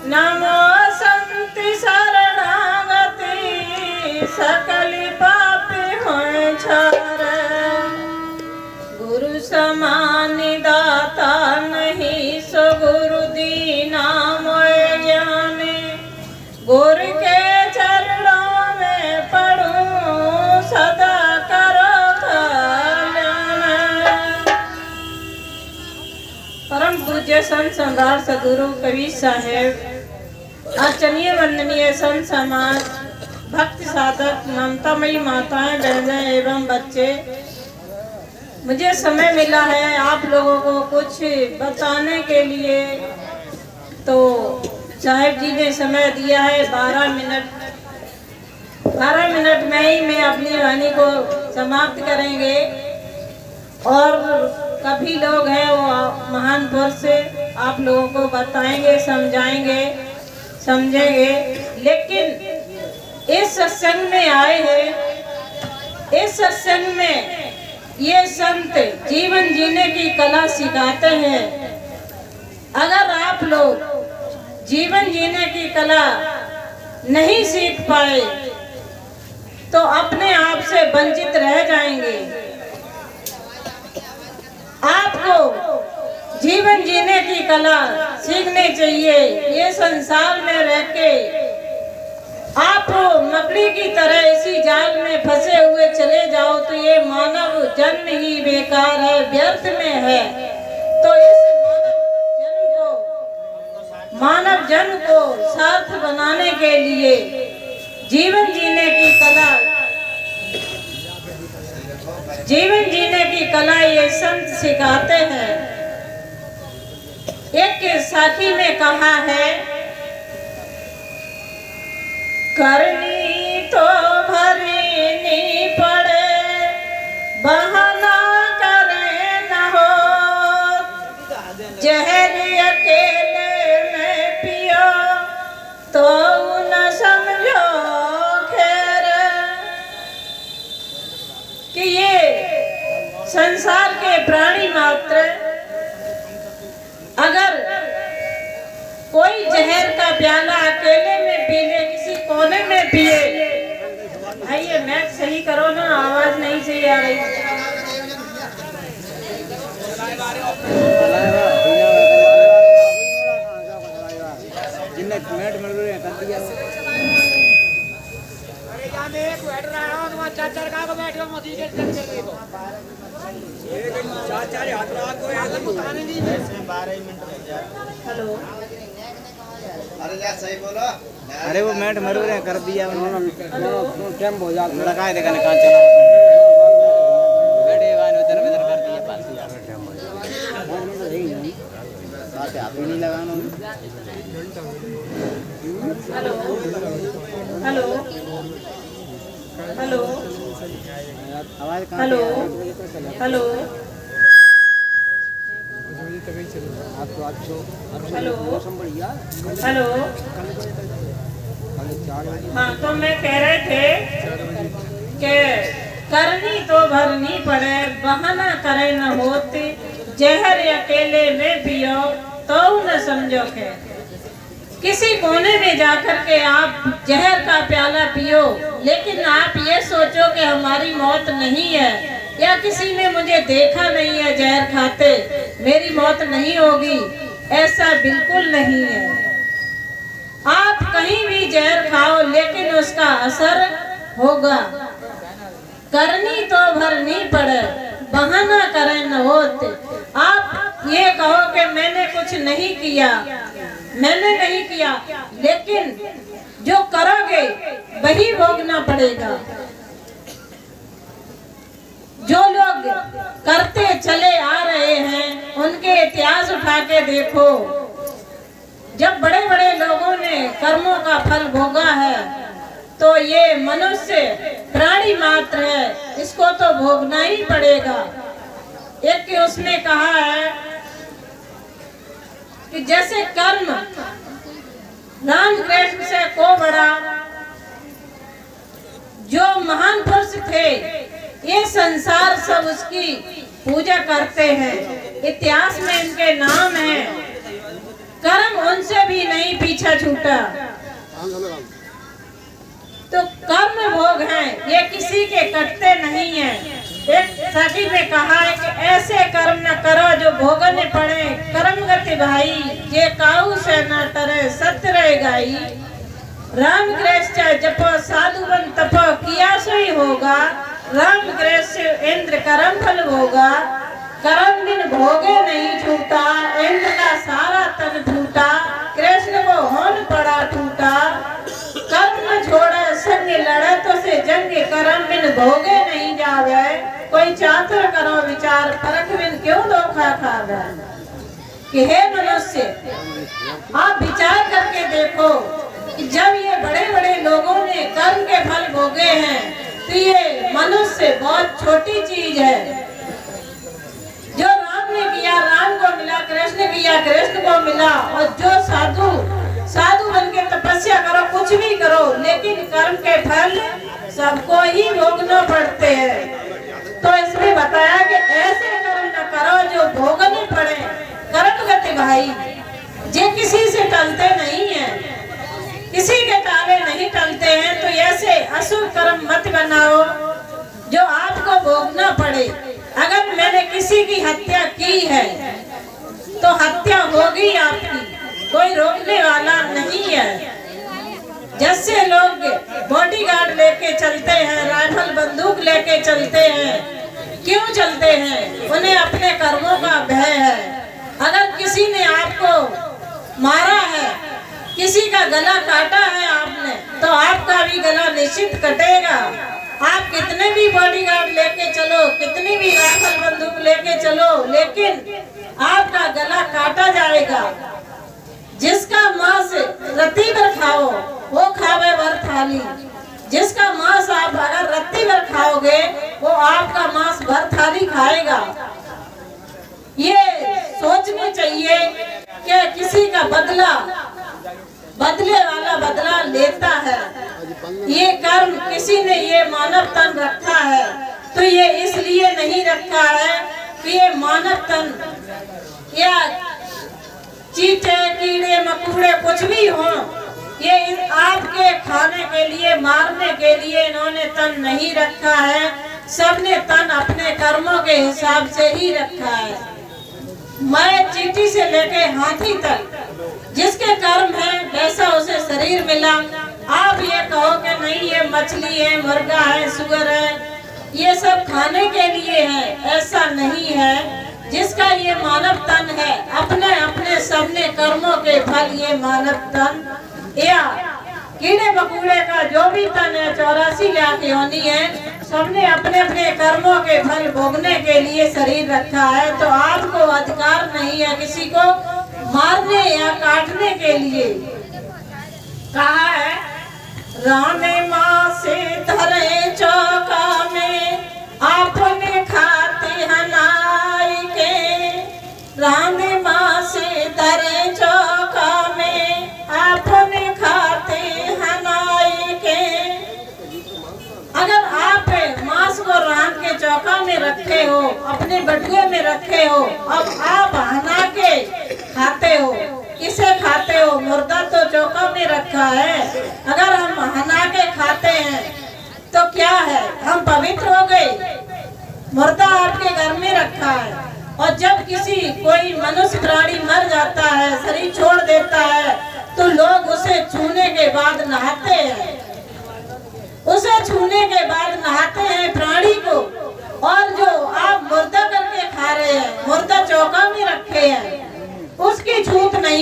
नमो संत शरणागति सकल पापी होए छार। गुरु समान दाता नहीं सो गुरु दीना मोए ज्ञाने। गुरु के चरणों में पढ़ूं सदा करो कल्याण। परम पूज्य संत सम्राट सदगुरु कबीर साहेब, आचरणीय वंदनीय संत समाज, भक्त साधक, ममतामयी माताएं, बहनें एवं बच्चे, मुझे समय मिला है आप लोगों को कुछ बताने के लिए। तो साहेब जी ने समय दिया है 12 मिनट। 12 मिनट में ही मैं अपनी वाणी को समाप्त करेंगे। और कभी लोग हैं वो महान पुरुष से आप लोगों को बताएंगे, समझाएंगे, समझेंगे। लेकिन इस सत्संग में आए हैं, इस सत्संग में ये संत जीवन जीने की कला सिखाते हैं। अगर आप लोग जीवन जीने की कला नहीं सीख पाए तो अपने आप से वंचित रह जाएंगे। आपको जीवन जीने की कला सीखनी चाहिए। ये संसार में रह के आप मकड़ी की तरह इसी जाल में फंसे हुए चले जाओ तो ये मानव जन्म ही बेकार है, व्यर्थ में है। तो इस मानव जन्म को सार्थ बनाने के लिए जीवन जीने की कला, जीवन जीने की कला ये संत सिखाते हैं। एक साखी में कहा है, करनी तो भरनी पड़े, बहाना करे न हो। जहर अकेले में पियो तो न समझो खैर। कि ये संसार के प्राणी मात्र अगर कोई जहर का प्याला अकेले में पी ले, किसी कोने में पिए। भाई ये मैच सही करो ना, आवाज नहीं सही आ रही। हेलो, अरे सही बोलो। अरे वो मैट मरू रहे कर दिया उन्होंने। क्या हो जाता लगाए देखा कहाँ चला बैठे उधर उधर कर दिया बात आप ही नहीं लगाना। हेलो, हेलो, हेलो, आवाज हेलो, हेलो, हेलो, हेलो। हाँ, तो मैं कह रहे थे कि करनी तो भरनी पड़े, बहाना करे न होती। जहर अकेले में पियो तो न समझो के। किसी कोने में जाकर के आप जहर का प्याला पियो, लेकिन आप ये सोचो कि हमारी मौत नहीं है, या किसी ने मुझे देखा नहीं है जहर खाते, मेरी मौत नहीं होगी। ऐसा बिल्कुल नहीं है। आप कहीं भी जहर खाओ लेकिन उसका असर होगा। करनी तो भरनी पड़े, बहाना करे न होते। आप ये कहो कि मैंने कुछ नहीं किया, मैंने नहीं किया, लेकिन जो करोगे वही भोगना पड़ेगा। जो लोग करते चले आ रहे हैं उनके इतिहास उठा के देखो। जब बड़े बड़े लोगों ने कर्मों का फल भोगा है तो ये मनुष्य प्राणी मात्र है, इसको तो भोगना ही पड़ेगा। एक के उसमें कहा है कि जैसे कर्म रामकृष्ण से को बड़ा, जो महान पुरुष थे ये संसार सब उसकी पूजा करते हैं, इतिहास में इनके नाम है। कर्म उनसे भी नहीं पीछा पीछा छूटा। तो कर्म भोग हैं, ये किसी के कटते नहीं हैं। एक सखी ने कहा है कि ऐसे कर्म न करो जो भोगने पड़े, कर्म गति भाई ये काऊ से न टरे, सत्य रहे गाई। राम कृष्ण जपो साधु बन तपो, किया सोई होगा। राम कृष्ण इंद्र कर्म फल होगा, कर्म बिन भोगे नहीं छूटा। इंद्र का सारा तन फूटा, कृष्ण को होन पड़ा टूटा। कर्म न छोड़े संग लड़े तो से जंग, कर्म बिन भोगे नहीं जावे। कोई चातुर करो विचार, फरक बिन क्यों धोखा खावे। कि हे मनुष्य, आप विचार करके देखो कि जब ये बड़े बड़े लोगों ने कर्म के फल भोगे हैं, तो ये मनुष्य बहुत छोटी चीज है। जो राम ने किया राम को मिला, कृष्ण किया कृष्ण को मिला। और जो साधु बन के तपस्या करो, कुछ भी करो, लेकिन कर्म के फल सबको ही भोगना पड़ते हैं। तो इसमें बताया कि ऐसे कर्म न करो जो भोगने पड़े। कर्म गति भाई ये किसी से टलते नहीं है, किसी के ताले नहीं टलते हैं। तो ऐसे अशुभ कर्म मत बनाओ जो आपको भोगना पड़े। अगर मैंने किसी की हत्या की है तो हत्या होगी आपकी, कोई रोकने वाला नहीं है। जैसे लोग बॉडीगार्ड लेके चलते हैं, राइफल बंदूक लेके चलते हैं, क्यों चलते हैं? उन्हें अपने कर्मों का भय है। अगर किसी ने आपको मारा है, किसी का गला काटा है आपने, तो आपका भी गला निश्चित कटेगा। आप कितने भी बॉडीगार्ड लेके चलो, कितनी भी राइफल बंदूक लेके चलो, लेकिन आपका गला काटा जाएगा। जिसका मांस रत्ती भर खाओ वो खावे भर थाली। जिसका मांस आप अगर रत्ती भर खाओगे वो आपका मांस भर थाली खाएगा। ये सोचना चाहिए कि किसी का बदले वाला बदला लेता है। ये कर्म किसी ने ये मानव तन रखा है, तो ये इसलिए नहीं रखा है कि ये मानव तन या चींटे कीड़े मकोड़े कुछ भी हो, ये आपके खाने के लिए मारने के लिए इन्होंने तन नहीं रखा है। सबने तन अपने कर्मों के हिसाब से ही रखा है। मैं चींटी से लेके हाथी तक जिसके कर्म है वैसा उसे शरीर मिला। आप ये कहो कि नहीं ये मछली है, मुर्गा है, सुअर है, ये सब खाने के लिए है, ऐसा नहीं है। जिसका ये मानव तन है, अपने अपने सबने कर्मों के फल ये मानव तन या कीड़े मकोड़े का जो भी तन है 84 लाख योनि है, सबने अपने अपने कर्मों के फल भोगने के लिए शरीर रखा है। तो आपको अधिकार नहीं है किसी को मारने या काटने के लिए। कहा है रामे माँ से धरे चौका में, आपने खाते हनाई के। रामे माँ से धरे चौका में, आपने खाते हनाई के। अगर आप मांस को रान के चौका में रखे हो, अपने बटुए में रखे हो, अब आप हना के खाते हो, किसे खाते हो? मुर्दा तो चौका में रखा है। अगर हम हना के खाते हैं तो क्या है, हम पवित्र हो गए? मुर्दा आपके घर में रखा है। और जब कोई मनुष्य प्राणी मर जाता है, शरीर छोड़ देता है, तो लोग उसे छूने के बाद नहाते हैं। उसे छूने के बाद नहाते हैं प्राणी को। और जो आप मुर्दा करके खा रहे हैं, मुर्दा चौका में रखे हैं, उसकी छूत नहीं।